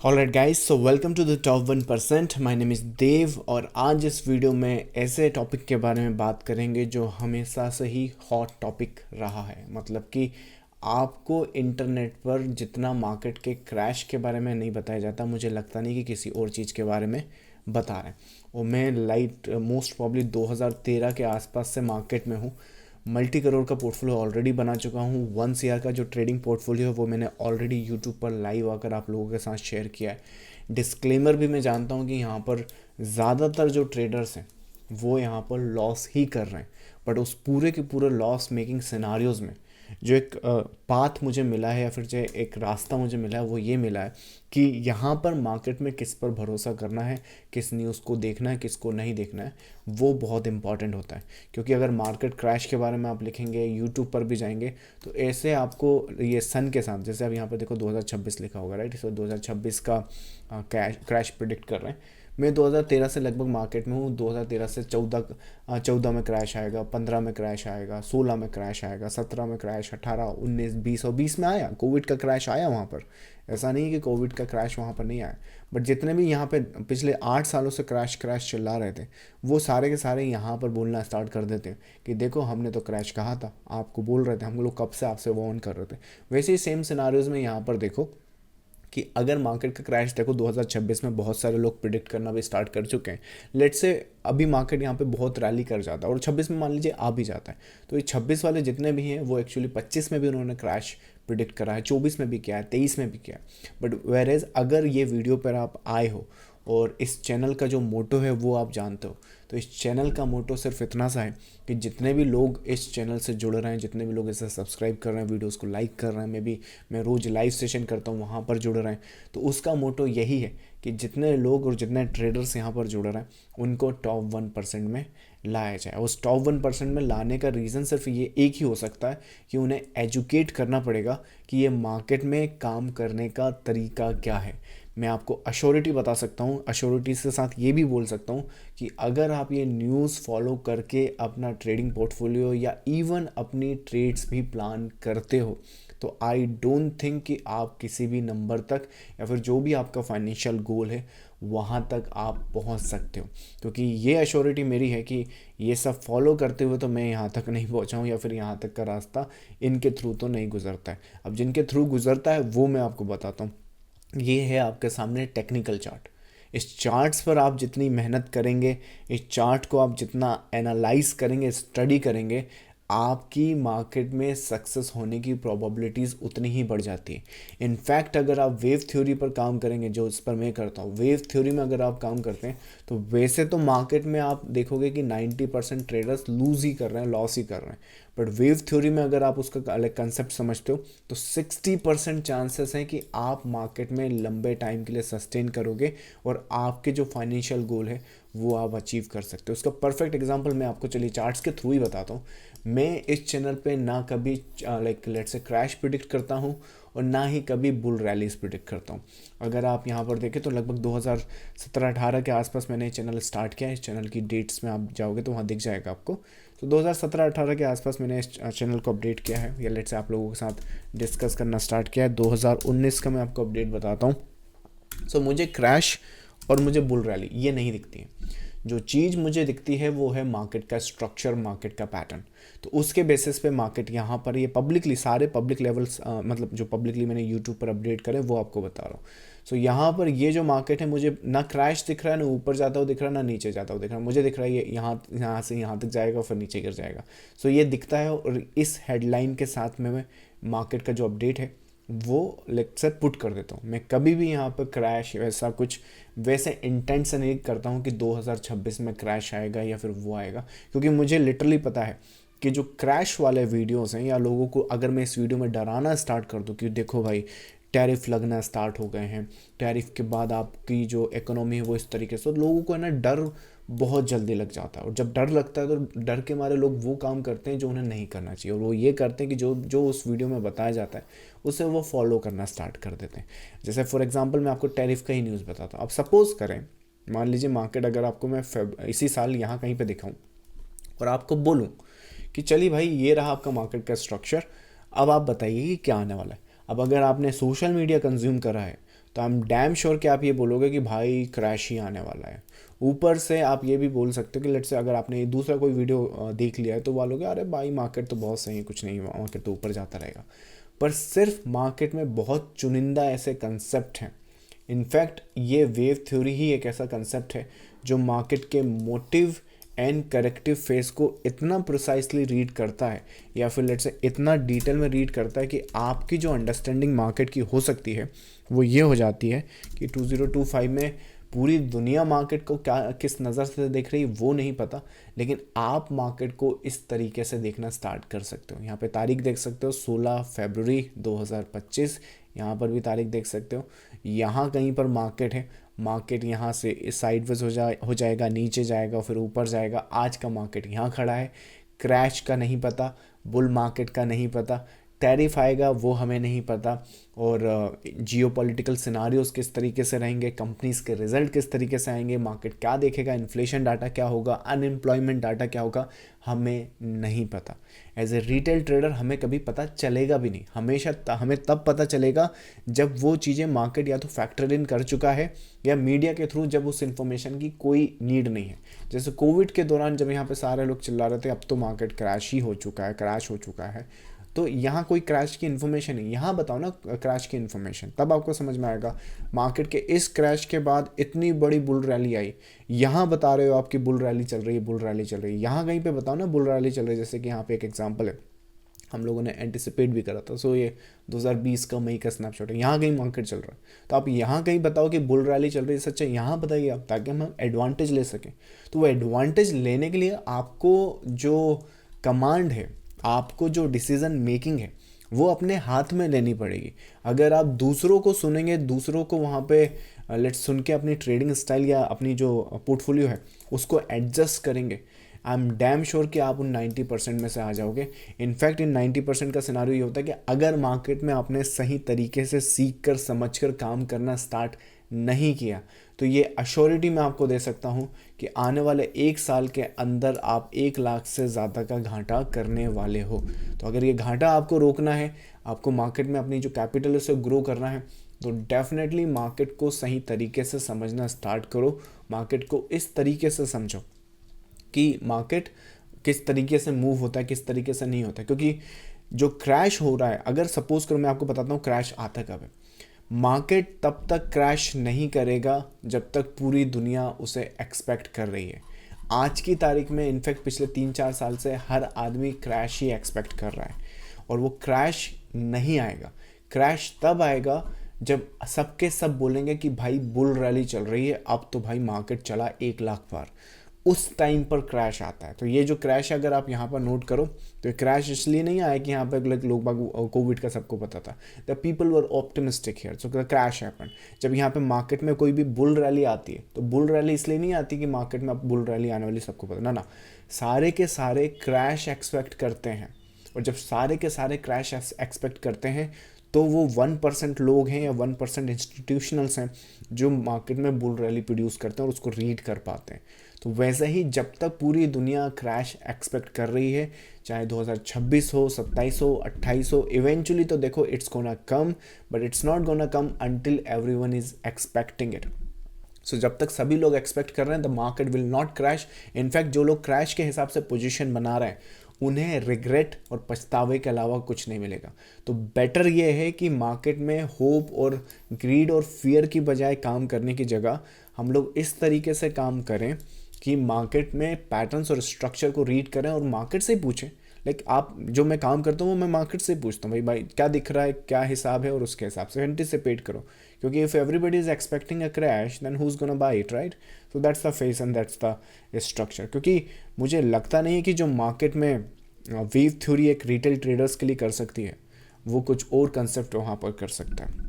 Alright guys, so welcome to the top 1%। My name is Dev और आज इस video में ऐसे टॉपिक के बारे में बात करेंगे जो हमेशा से ही हॉट टॉपिक रहा है। मतलब कि आपको इंटरनेट पर जितना मार्केट के क्रैश के बारे में नहीं बताया जाता, मुझे लगता नहीं कि किसी और चीज़ के बारे में बता रहे हैं। और मैं लाइट मोस्ट प्रॉब्ली 2013 के आसपास से मार्केट में हूँ। मल्टी करोड़ का पोर्टफोलियो ऑलरेडी बना चुका हूँ। 1 CR का जो ट्रेडिंग पोर्टफोलियो है वो मैंने ऑलरेडी यूट्यूब पर लाइव आकर आप लोगों के साथ शेयर किया है। डिस्क्लेमर भी मैं जानता हूँ कि यहाँ पर ज़्यादातर जो ट्रेडर्स हैं वो यहाँ पर लॉस ही कर रहे हैं। बट उस पूरे के पूरे लॉस मेकिंग सिनारियोज़ में जो एक पाथ मुझे मिला है या फिर जो एक रास्ता मुझे मिला है वो ये मिला है कि यहाँ पर मार्केट में किस पर भरोसा करना है, किस न्यूज़ को देखना है, किसको नहीं देखना है, वो बहुत इंपॉर्टेंट होता है। क्योंकि अगर मार्केट क्रैश के बारे में आप लिखेंगे, यूट्यूब पर भी जाएंगे, तो ऐसे आपको ये सन के साथ, जैसे अब यहाँ पर देखो 2026 लिखा होगा, राइट। सो 2026 का क्रैश प्रिडिक्ट कर रहे हैं। मैं 2013 से लगभग मार्केट में हूँ। 2013 से 14 में क्रैश आएगा, 15 में क्रैश आएगा, 16 में क्रैश आएगा, 17 में क्रैश, 18, 19, 20 और 20 में आया। कोविड का क्रैश आया वहाँ पर। ऐसा नहीं है कि कोविड का क्रैश वहाँ पर नहीं आया। बट जितने भी यहाँ पे पिछले 8 सालों से क्रैश क्रैश चिल्ला रहे थे, वो सारे के सारे यहाँ पर बोलना स्टार्ट कर देते हैं कि देखो हमने तो क्रैश कहा था, आपको बोल रहे थे, हम लोग कब से आपसे वार्न कर रहे थे। वैसे ही सेम सिनारियोज में यहाँ पर देखो कि अगर मार्केट का क्रैश देखो 2026 में बहुत सारे लोग प्रिडिक्ट करना भी स्टार्ट कर चुके हैं। लेट्स से अभी मार्केट यहाँ पे बहुत रैली कर जाता है और 26 में मान लीजिए आ भी जाता है, तो ये 26 वाले जितने भी हैं वो एक्चुअली 25 में भी उन्होंने क्रैश प्रिडिक्ट करा है, 24 में भी किया है, 23 में भी किया है। बट वेर एज अगर ये वीडियो पर आप आए हो और इस चैनल का जो मोटो है वो आप जानते हो, तो इस चैनल का मोटो सिर्फ इतना सा है कि जितने भी लोग इस चैनल से जुड़ रहे हैं, जितने भी लोग इसे सब्सक्राइब कर रहे हैं, वीडियोस को लाइक कर रहे हैं, मैं रोज़ लाइव सेशन करता हूँ वहाँ पर जुड़ रहे हैं, तो उसका मोटो यही है कि जितने लोग और जितने ट्रेडर्स यहाँ पर जुड़ रहे हैं उनको टॉप 1% में लाया जाए। उस टॉप 1% में लाने का रीज़न सिर्फ ये एक ही हो सकता है कि उन्हें एजुकेट करना पड़ेगा कि ये मार्केट में काम करने का तरीका क्या है। मैं आपको अश्योरिटी बता सकता हूँ, अश्योरिटी के साथ ये भी बोल सकता हूँ कि अगर आप ये न्यूज़ फॉलो करके अपना ट्रेडिंग पोर्टफोलियो या इवन अपनी ट्रेड्स भी प्लान करते हो, तो आई डोंट थिंक कि आप किसी भी नंबर तक या फिर जो भी आपका फाइनेंशियल गोल है वहाँ तक आप पहुँच सकते हो। क्योंकि ये अश्योरिटी मेरी है कि ये सब फॉलो करते हुए तो मैं यहाँ तक नहीं पहुँचा हूँ या फिर यहाँ तक का रास्ता इनके थ्रू तो नहीं गुजरता है। अब जिनके थ्रू गुजरता है वो मैं आपको बताता हूँ। ये है आपके सामने टेक्निकल चार्ट। इस चार्ट्स पर आप जितनी मेहनत करेंगे, इस चार्ट को आप जितना एनालाइज करेंगे, स्टडी करेंगे, आपकी मार्केट में सक्सेस होने की प्रोबेबिलिटीज़ उतनी ही बढ़ जाती है। इनफैक्ट अगर आप वेव थ्योरी पर काम करेंगे, जो इस पर मैं करता हूँ, वेव थ्योरी में अगर आप काम करते हैं तो वैसे तो मार्केट में आप देखोगे कि 90% ट्रेडर्स लूज़ ही कर रहे हैं, लॉस ही कर रहे हैं। बट वेव थ्योरी में अगर आप उसका अलग कंसेप्ट समझते हो तो 60% चांसेस हैं कि आप मार्केट में लंबे टाइम के लिए सस्टेन करोगे और आपके जो फाइनेंशियल गोल है वो आप अचीव कर सकते हो। उसका परफेक्ट एग्जांपल मैं आपको चलिए चार्ट्स के थ्रू ही बताता हूँ। मैं इस चैनल पे ना कभी like let's say crash predict करता हूँ और ना ही कभी बुल रैलीज प्रिडिक्ट करता हूँ। अगर आप यहाँ पर देखें तो लगभग 2017-18 के आसपास मैंने चैनल स्टार्ट किया। इस चैनल की डेट्स में आप जाओगे तो वहाँ दिख जाएगा आपको। तो 2017-18 के आसपास मैंने इस चैनल को अपडेट किया है, या लेट्स से आप लोगों के साथ डिस्कस करना स्टार्ट किया है। 2019 का मैं आपको अपडेट बताता हूँ। सो मुझे क्रैश और मुझे बुल रैली ये नहीं दिखती है। जो चीज़ मुझे दिखती है वो है मार्केट का स्ट्रक्चर, मार्केट का पैटर्न। तो उसके बेसिस पे मार्केट यहाँ पर ये पब्लिकली सारे पब्लिक लेवल्स मतलब जो पब्लिकली मैंने यूट्यूब पर अपडेट करे वो आपको बता रहा हूँ। सो यहाँ पर ये जो मार्केट है मुझे ना क्रैश दिख रहा है, ना ऊपर जाता हुआ दिख रहा है, ना नीचे जाता हुआ दिख रहा है। मुझे दिख रहा है ये यहाँ से यहाँ तक जाएगा और फिर नीचे गिर जाएगा। सो ये दिखता है और इस हेडलाइन के साथ में मैं मार्केट का जो अपडेट है वो लेक्चर पुट कर देता हूँ। मैं कभी भी यहाँ पर क्रैश वैसा कुछ वैसे इंटेंट से नहीं करता हूँ कि 2026 में क्रैश आएगा या फिर वो आएगा, क्योंकि मुझे लिटरली पता है कि जो क्रैश वाले वीडियोस हैं या लोगों को अगर मैं इस वीडियो में डराना स्टार्ट कर दूँ कि देखो भाई टैरिफ लगना स्टार्ट हो गए हैं, टैरिफ के बाद आपकी जो इकोनॉमी है वो इस तरीके से, तो लोगों को है ना डर बहुत जल्दी लग जाता है। और जब डर लगता है तो डर के मारे लोग वो काम करते हैं जो उन्हें नहीं करना चाहिए, और वो ये करते हैं कि जो जो उस वीडियो में बताया जाता है उसे वो फॉलो करना स्टार्ट कर देते हैं। जैसे फॉर एग्जांपल मैं आपको टैरिफ का ही न्यूज़ बताता हूँ। अब सपोज़ करें, मान लीजिए मार्केट अगर आपको मैं इसी साल यहाँ कहीं पे दिखाऊँ और आपको बोलूँ कि चलिए भाई ये रहा आपका मार्केट का स्ट्रक्चर, अब आप बताइए कि क्या आने वाला है। अब अगर आपने सोशल मीडिया कंज्यूम करा है तो आई एम डैम श्योर कि आप ये बोलोगे कि भाई क्रैश ही आने वाला है। ऊपर से आप ये भी बोल सकते हो कि लेट्स से अगर आपने दूसरा कोई वीडियो देख लिया है तो बोलोगे अरे भाई मार्केट तो बहुत सही है, कुछ नहीं, मार्केट तो ऊपर जाता रहेगा। पर सिर्फ मार्केट में बहुत चुनिंदा ऐसे कंसेप्ट हैं। इनफैक्ट ये वेव थ्योरी ही एक ऐसा कंसेप्ट है जो मार्केट के मोटिव एंड करेक्टिव फेस को इतना प्रिसाइसली रीड करता है, या फिर लेट्स से इतना डिटेल में रीड करता है कि आपकी जो अंडरस्टैंडिंग मार्केट की हो सकती है वो ये हो जाती है कि 2025 में पूरी दुनिया मार्केट को क्या किस नज़र से देख रही है वो नहीं पता, लेकिन आप मार्केट को इस तरीके से देखना स्टार्ट कर सकते हो। यहाँ पे तारीख देख सकते हो 16 फरवरी 2025, यहाँ पर भी तारीख देख सकते हो। यहाँ कहीं पर मार्केट है, मार्केट यहाँ से साइडवेज हो जाएगा, नीचे जाएगा, फिर ऊपर जाएगा। आज का मार्केट यहाँ खड़ा है। क्रैश का नहीं पता, बुल मार्केट का नहीं पता, टैरिफ आएगा वो हमें नहीं पता, और जियोपॉलिटिकल सिनारियोज किस तरीके से रहेंगे, कंपनीज के रिजल्ट किस तरीके से आएंगे, मार्केट क्या देखेगा, इन्फ्लेशन डाटा क्या होगा, अनएम्प्लॉयमेंट डाटा क्या होगा, हमें नहीं पता। एज ए रिटेल ट्रेडर हमें कभी पता चलेगा भी नहीं। हमेशा हमें तब पता चलेगा जब वो चीज़ें मार्केट या तो फैक्टर इन कर चुका है या मीडिया के थ्रू जब उस इन्फॉर्मेशन की कोई नीड नहीं है। जैसे कोविड के दौरान जब यहाँ पे सारे लोग चिल्ला रहे थे अब तो मार्केट क्रैश ही हो चुका है, क्रैश हो चुका है, तो यहाँ कोई क्रैश की इन्फॉर्मेशन है, यहाँ बताओ ना क्रैश की इन्फॉर्मेशन, तब आपको समझ में आएगा। मार्केट के इस क्रैश के बाद इतनी बड़ी बुल रैली आई, यहाँ बता रहे हो आपकी बुल रैली चल रही है, बुल रैली चल रही है, यहाँ कहीं पे बताओ ना बुल रैली चल रही है। जैसे कि यहाँ पे एक एग्जांपल है, हम लोगों ने एंटिसिपेट भी करा था, सो ये 2020 का मई का स्नैपशॉट है, यहाँ कहीं मार्केट चल रहा है, तो आप यहाँ कहीं बताओ कि बुल रैली चल रही है, सच्चा यहाँ बताइए आप, ताकि हम एडवांटेज ले सकें। तो वो एडवांटेज लेने के लिए आपको जो कमांड है, आपको जो डिसीजन मेकिंग है वो अपने हाथ में लेनी पड़ेगी। अगर आप दूसरों को सुनेंगे, दूसरों को वहाँ पे लेट्स सुन के अपनी ट्रेडिंग स्टाइल या अपनी जो पोर्टफोलियो है उसको एडजस्ट करेंगे, आई एम डैम श्योर कि आप उन 90% में से आ जाओगे। इनफैक्ट इन 90% का सिनारियो ये होता है कि अगर मार्केट में आपने सही तरीके से सीख कर समझ कर काम करना स्टार्ट नहीं किया तो ये अश्योरिटी मैं आपको दे सकता हूँ कि आने वाले 1 साल के अंदर आप 1 लाख से ज़्यादा का घाटा करने वाले हो। तो अगर ये घाटा आपको रोकना है, आपको मार्केट में अपनी जो कैपिटल है उसे ग्रो करना है, तो डेफिनेटली मार्केट को सही तरीके से समझना स्टार्ट करो। मार्केट को इस तरीके से समझो कि मार्केट किस तरीके से मूव होता है, किस तरीके से नहीं होता है। क्योंकि जो क्रैश हो रहा है, अगर सपोज करो मैं आपको बताता हूँ क्रैश आता कब है, मार्केट तब तक क्रैश नहीं करेगा जब तक पूरी दुनिया उसे एक्सपेक्ट कर रही है। आज की तारीख में इनफैक्ट पिछले 3-4 साल से हर आदमी क्रैश ही एक्सपेक्ट कर रहा है, और वो क्रैश नहीं आएगा। क्रैश तब आएगा जब सबके सब बोलेंगे कि भाई बुल रैली चल रही है, अब तो भाई मार्केट चला 1 लाख पार, उस टाइम पर क्रैश आता है। तो ये जो क्रैश अगर आप यहाँ पर नोट करो तो ये क्रैश इसलिए नहीं आया कि यहाँ पर लोग बाग कोविड का सबको पता था, the people were optimistic here, so the crash happen. जब यहाँ पे मार्केट में कोई भी बुल रैली आती है तो बुल रैली इसलिए नहीं आती कि मार्केट में अब बुल रैली आने वाली सबको पता, ना, सारे के सारे क्रैश एक्सपेक्ट करते हैं। और जब सारे के सारे क्रैश एक्सपेक्ट करते हैं तो वो 1% लोग हैं या 1% इंस्टीट्यूशनल्स हैं जो मार्केट में बुल रैली प्रोड्यूस करते हैं और उसको रीड कर पाते हैं। तो वैसे ही जब तक पूरी दुनिया क्रैश एक्सपेक्ट कर रही है, चाहे 2026 हो, 27 हो, 28 हो, इवेंचुअली तो देखो it's gonna come, but it's not gonna come until everyone is expecting it. So जब तक सभी लोग एक्सपेक्ट कर रहे हैं the market will not crash. In fact जो लोग क्रैश के हिसाब से पोजीशन बना रहे हैं उन्हें रिग्रेट और पछतावे के अलावा कुछ नहीं मिलेगा। तो बेटर ये है कि मार्केट में होप और ग्रीड और फियर की बजाय काम करने की जगह हम लोग इस तरीके से काम करें कि मार्केट में पैटर्न्स और स्ट्रक्चर को रीड करें और मार्केट से पूछें। लाइक आप जो मैं काम करता हूँ वो मैं मार्केट से पूछता हूँ, भाई क्या दिख रहा है, क्या हिसाब है, और उसके हिसाब से एंटिसिपेट करो। क्योंकि if everybody is expecting a crash then who is gonna buy it, right? So that's the phase and that's the structure. क्योंकि मुझे लगता नहीं है कि जो मार्केट में वेव थ्योरी एक रिटेल ट्रेडर्स के लिए कर सकती है वो कुछ और कंसेप्ट वहाँ पर कर सकता है।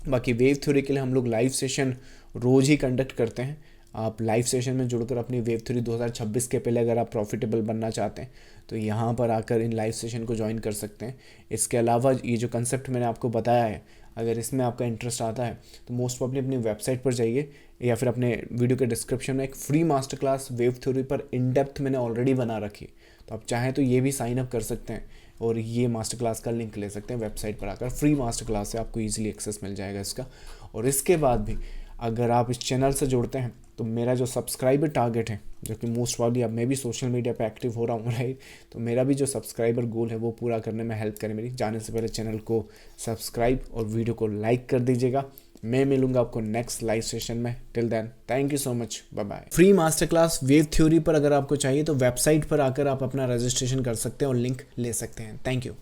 बाकी वेव थ्योरी के लिए हम लोग लाइव सेशन रोज़ ही कंडक्ट करते हैं। आप लाइव सेशन में जुड़कर अपनी वेव थ्योरी 2026 के पहले अगर आप प्रॉफिटेबल बनना चाहते हैं तो यहाँ पर आकर इन लाइव सेशन को ज्वाइन कर सकते हैं। इसके अलावा ये जो कंसेप्ट मैंने आपको बताया है, अगर इसमें आपका इंटरेस्ट आता है तो मोस्ट प्रॉब्ली अपनी वेबसाइट पर जाइए या फिर अपने वीडियो के डिस्क्रिप्शन में एक free master class wave theory पर इन डेप्थ मैंने ऑलरेडी बना रखी है, तो आप चाहें तो ये भी साइन अप कर सकते हैं और ये मास्टर क्लास का लिंक ले सकते हैं वेबसाइट पर आकर। फ्री मास्टर क्लास है, आपको ईजिली एक्सेस मिल जाएगा इसका। और इसके बाद भी अगर आप इस चैनल से जुड़ते हैं तो मेरा जो सब्सक्राइबर टारगेट है, जो कि मोस्ट प्रॉब्ली अब मैं भी सोशल मीडिया पे एक्टिव हो रहा हूँ राइट, तो मेरा भी जो सब्सक्राइबर गोल है वो पूरा करने में हेल्प करे मेरी। जाने से पहले चैनल को सब्सक्राइब और वीडियो को लाइक कर दीजिएगा। मैं मिलूंगा आपको नेक्स्ट लाइव सेशन में। Till then thank you so much, bye bye. Free master class wave theory पर अगर आपको चाहिए तो वेबसाइट पर आकर आप अपना रजिस्ट्रेशन कर सकते हैं और लिंक ले सकते हैं। Thank you.